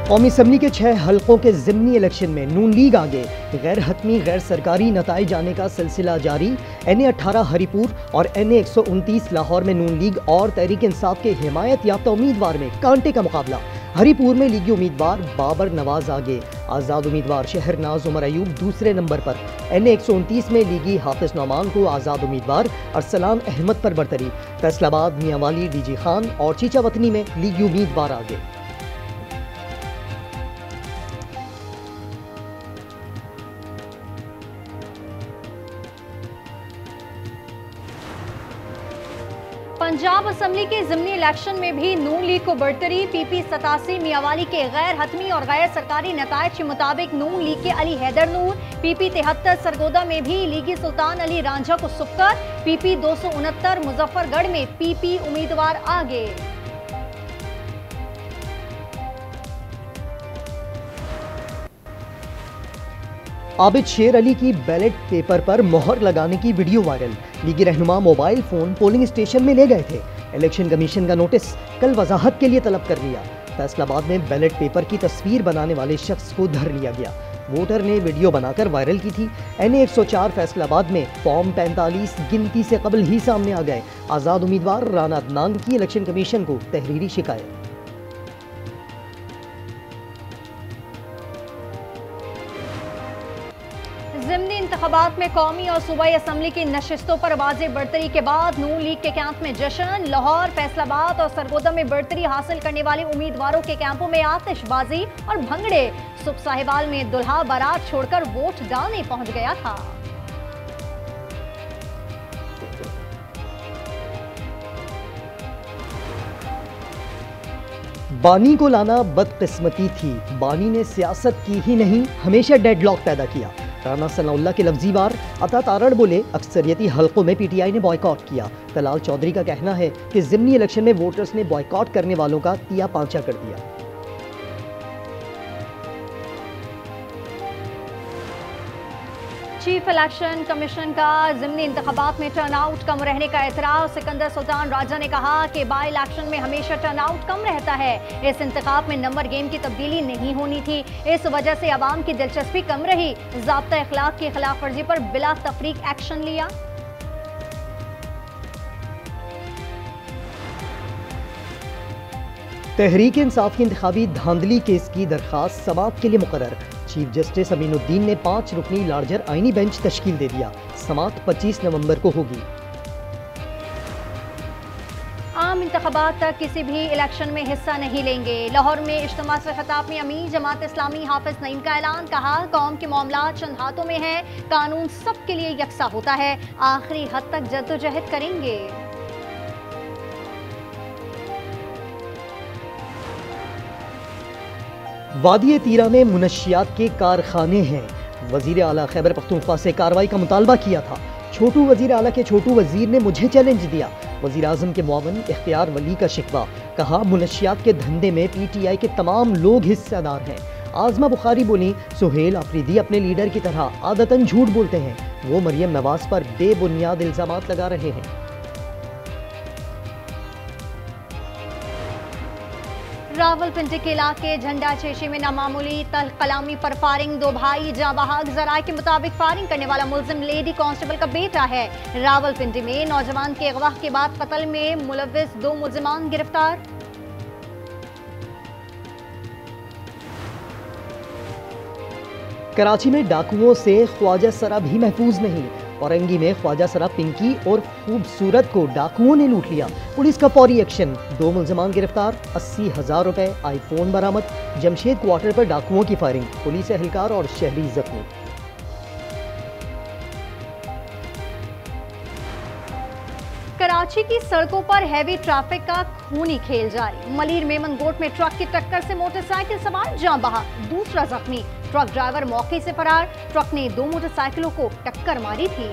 कौमी असम्बली के 6 हलकों के ज़िमनी इलेक्शन में नून लीग आगे। गैर हतमी गैर सरकारी नताइज आने का सिलसिला जारी। NA-18 हरीपुर और NA-129 लाहौर में नून लीग और तहरीक इंसाफ के हिमायत याफ्ता उम्मीदवार में कांटे का मुकाबला। हरीपुर में लीगी उम्मीदवार बाबर नवाज आगे। आज़ाद उम्मीदवार शहरनाज उमर अयूब दूसरे नंबर पर। NA-129 में लीगी हाफिज नौमान को आज़ाद उम्मीदवार अरसलान अहमद पर बरतरी। फैसलाबाद मियांवाली DG खान और चीचा वतनी में लीगी उम्मीदवार आगे। पंजाब असम्बली के ज़िमनी इलेक्शन में भी नून लीग को बढ़तरी। PP 87 मियांवाली के गैर हतमी और गैर सरकारी नताइज के मुताबिक नून लीग के अली हैदर नूर। PP 73 सरगोदा में भी लीगी सुल्तान अली रांझा को सुक्कर। PP 269 मुजफ्फरगढ़ में PP उम्मीदवार आगे। आबिद शेर अली की बैलेट पेपर पर मोहर लगाने की वीडियो वायरल। लीगी रहनुमा मोबाइल फोन पोलिंग स्टेशन में ले गए थे। इलेक्शन कमीशन का नोटिस कल वजाहत के लिए तलब कर लिया। फैसलाबाद में बैलेट पेपर की तस्वीर बनाने वाले शख्स को धर लिया गया। वोटर ने वीडियो बनाकर वायरल की थी। NA-104 फैसलाबाद में फॉर्म 45 गिनती से कबल ही सामने आ गए। आज़ाद उम्मीदवार राना अदनान की इलेक्शन कमीशन को तहरीरी शिकायत। ज़िमनी इंतखाबात में कौमी और सूबाई असम्बली की नशिस्तों पर वाज़ेह बढ़तरी के बाद नून लीग के कैंप में जश्न। लाहौर, फैसलाबाद और सरगोदा में बढ़तरी हासिल करने वाले उम्मीदवारों के कैंपों में आतिशबाजी और भंगड़े। सुख साहिबाल में दुल्हा बारात छोड़कर वोट डालने पहुंच गया था। बानी को लाना बदकिस्मती थी। बानी ने सियासत की ही नहीं, हमेशा डेडलॉक पैदा किया। राना सनाउल्लाह के लफ्जी वार अता तारड़ बोले, अक्सरियती हलकों में PTI ने बॉयकॉट किया। तलाल चौधरी का कहना है कि ज़िमनी इलेक्शन में वोटर्स ने बॉयकॉट करने वालों का तिया पांचा कर दिया। चीफ इलेक्शन कमीशन का ज़िमनी इंतखाबात में टर्नआउट कम रहने का एतराज़। सिकंदर सुल्तान राजा ने कहा कि बाई इलेक्शन में हमेशा टर्नआउट कम रहता है। इस इंतखाब में नंबर गेम की तब्दीली नहीं होनी थी, इस वजह से आवाम की दिलचस्पी कम रही। ज़ाब्ता इखलाक की खिलाफ वर्जी पर बिला तफरीक एक्शन लिया। तहरीक इंसाफ की इंतखाबी धांधली केस की दरखास्त समाअत के लिए मुकर्रर। चीफ जस्टिस अमीनुद्दीन ने 5 रुकनी लार्जर आईनी बेंच तश्कील दे दिया। समाअत 25 नवंबर को होगी। आम इंतखाबात तक किसी भी इलेक्शन में हिस्सा नहीं लेंगे। लाहौर में इज्तिमा से खिताब में अमीर जमात इस्लामी हाफिज नईम का ऐलान। कहा, कौम के मामला चंद हाथों में है, कानून सबके लिए यकसा होता है, आखिरी हद तक जद्दोजहद करेंगे। वादी तीरा में मुनशियात के कारखाने हैं। वजीर आला खैबर पख्तूनख्वा से कार्रवाई का मुतालबा किया था। छोटू वजीर आला के छोटू वजीर ने मुझे चैलेंज दिया। वजीर आजम के मुआवन इख्तियार वली का शिकवा। कहा, मुनशियात के धंधे में PTI के तमाम लोग हिस्सेदार हैं। आजमा बुखारी बोली, सुहेल आफरीदी अपने लीडर की तरह आदतन झूठ बोलते हैं। वो मरियम नवाज पर बेबुनियाद इल्जामात लगा रहे हैं। रावलपिंडी के इलाके झंडा चेशी में नामामूली तल कलामी पर फायरिंग। 2 भाई जाँ बहाक। जराये के मुताबिक फायरिंग करने वाला मुलजिम लेडी कांस्टेबल का बेटा है। रावलपिंडी में नौजवान के अगवा के बाद कत्ल में मुलविस 2 मुलजिमान गिरफ्तार। कराची में डाकुओं से ख्वाजा सरा भी महफूज नहीं। औरंगी में ख्वाजा सरा पिंकी और खूबसूरत को डाकुओं ने लूट लिया। पुलिस का फौरी एक्शन। 2 मुलजमान गिरफ्तार। 80,000 रुपए आईफोन बरामद। जमशेद क्वार्टर पर डाकुओं की फायरिंग। पुलिस एहलकार और शहरी जख्मी। कराची की सड़कों पर हैवी ट्रैफिक का खूनी खेल जारी। मलीर मेमन गोट में ट्रक की टक्कर से मोटरसाइकिल सवार जाँ बहा, दूसरा जख्मी। ट्रक ड्राइवर मौके से फरार। ट्रक ने 2 मोटरसाइकिलों को टक्कर मारी थी।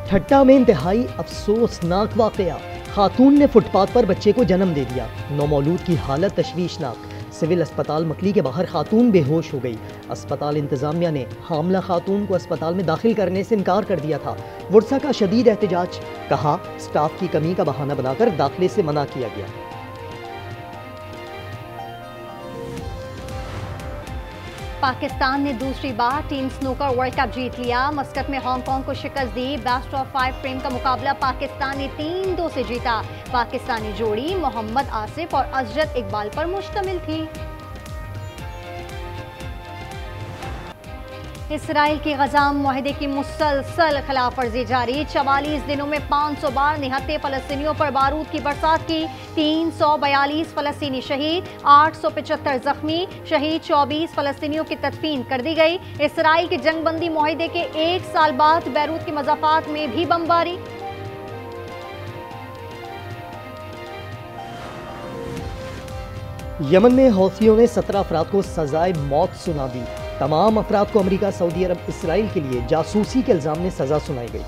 ठट्टा में इंतहाई अफसोसनाक वाकया। खातून ने फुटपाथ पर बच्चे को जन्म दे दिया। नौमौलूद की हालत तशवीशनाक। सिविल अस्पताल मकली के बाहर खातून बेहोश हो गई। अस्पताल इंतजामिया ने हामला खातून को अस्पताल में दाखिल करने से इनकार कर दिया था। वुरसा का शदीद एहतजाज, कहा स्टाफ की कमी का बहाना बनाकर दाखिले से मना किया गया। पाकिस्तान ने दूसरी बार टीम स्नूकर वर्ल्ड कप जीत लिया। मस्कत में हांगकांग को शिकस्त दी। बेस्ट ऑफ 5 फ्रेम का मुकाबला पाकिस्तान ने 3-2 से जीता। पाकिस्तानी जोड़ी मोहम्मद आसिफ और अजरत इकबाल पर मुश्तमिल थी। इसराइल की गजा मुआहदे की मुसलसल खिलाफ वर्जी जारी। 44 दिनों में 500 बार निहत्ते फलस्तीनियों पर बारूद की बरसात की। 342 फलस्तीनी शहीद, 875 जख्मी। शहीद 24 फलस्तीनियों की तदफीन कर दी गई। इसराइल के जंगबंदी मुआहदे के 1 साल बाद बैरूत की मज़ाफात में भी बमबारी। यमन में हौथियों ने 17 अफराद को सजाए मौत सुना दी। तमाम अफराद को अमेरिका, सऊदी अरब, इसराइल के लिए जासूसी के इल्जाम में सजा सुनाई गई।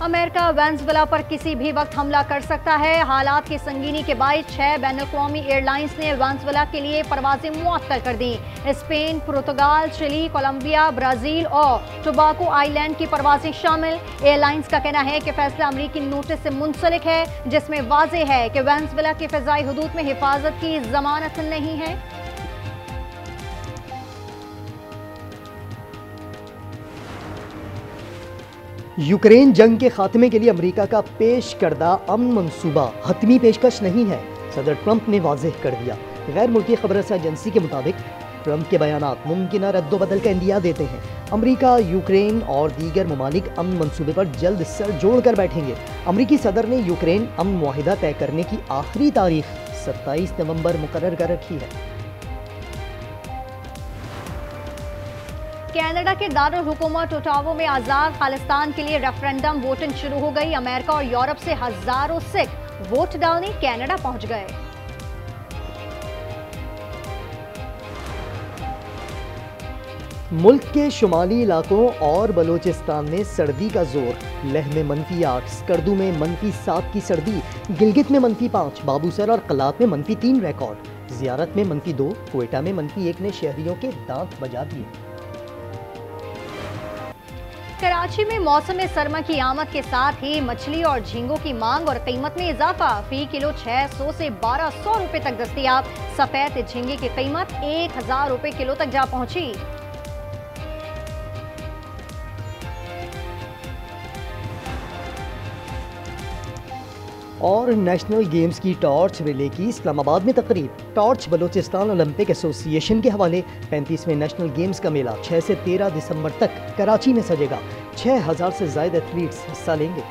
अमेरिका वेनेजुएला पर किसी भी वक्त हमला कर सकता है। हालात की संगीनी के बायस 6 बैनुल-अक़वामी एयरलाइंस ने वेनेजुएला के लिए परवाजें मुअत्तल कर दी। स्पेन, पुर्तगाल, चिली, कोलंबिया, ब्राजील और टोबाको आइलैंड की परवाजें शामिल। एयरलाइंस का कहना है कि फैसला अमरीकी नोटिस से मुंसलिक है, जिसमें वाज़ेह है कि वेनेजुएला की फ़िज़ाई हुदूद में हिफाजत की ज़मानत नहीं है। यूक्रेन जंग के खात्मे के लिए अमेरिका का पेश करदा अमन मंसूबा हतमी पेशकश नहीं है, सदर ट्रंप ने वाज़ेह कर दिया। गैर मुल्की खबरसा एजेंसी के मुताबिक ट्रंप के बयानात मुमकिन रद्दोबदल का इंदिया देते हैं। अमेरिका, यूक्रेन और दीगर ममालिक अमन मंसूबे पर जल्द सर जोड़ कर बैठेंगे। अमेरिकी सदर ने यूक्रेन अमन मुआहिदा तय करने की आखिरी तारीख 27 नवंबर मुकर्रर कर रखी है। कनाडा के दारुल हुकूमत ओटावा में आज़ाद खालिस्तान के लिए रेफरेंडम वोटिंग शुरू हो गई। अमेरिका और यूरोप से हजारों सिख वोट डालने कनाडा पहुंच गए। मुल्क के शुमाली इलाकों और बलोचिस्तान में सर्दी का जोर। लेह में -8, स्कर्दू में -7 की सर्दी, गिलगित में -5, बाबूसर और कलात में -3 रिकॉर्ड। जियारत में -2, क्वेटा में -1 ने शहरियों के दांत बजा दिए। कराची में मौसम सरमा की आमद के साथ ही मछली और झींगों की मांग और कीमत में इजाफा। फी किलो 600 से 1200 रुपए तक दस्तयाब। सफेद झींगे की कीमत 1000 रुपए किलो तक जा पहुंची। और नेशनल गेम्स की टॉर्च रिले की इस्लामाबाद में तकरीब। टॉर्च बलोचिस्तान ओलंपिक एसोसिएशन के हवाले 35वें नेशनल गेम्स का मेला 6 से 13 दिसंबर तक कराची में सजेगा। 6000 से ज्यादा एथलीट्स हिस्सा लेंगे।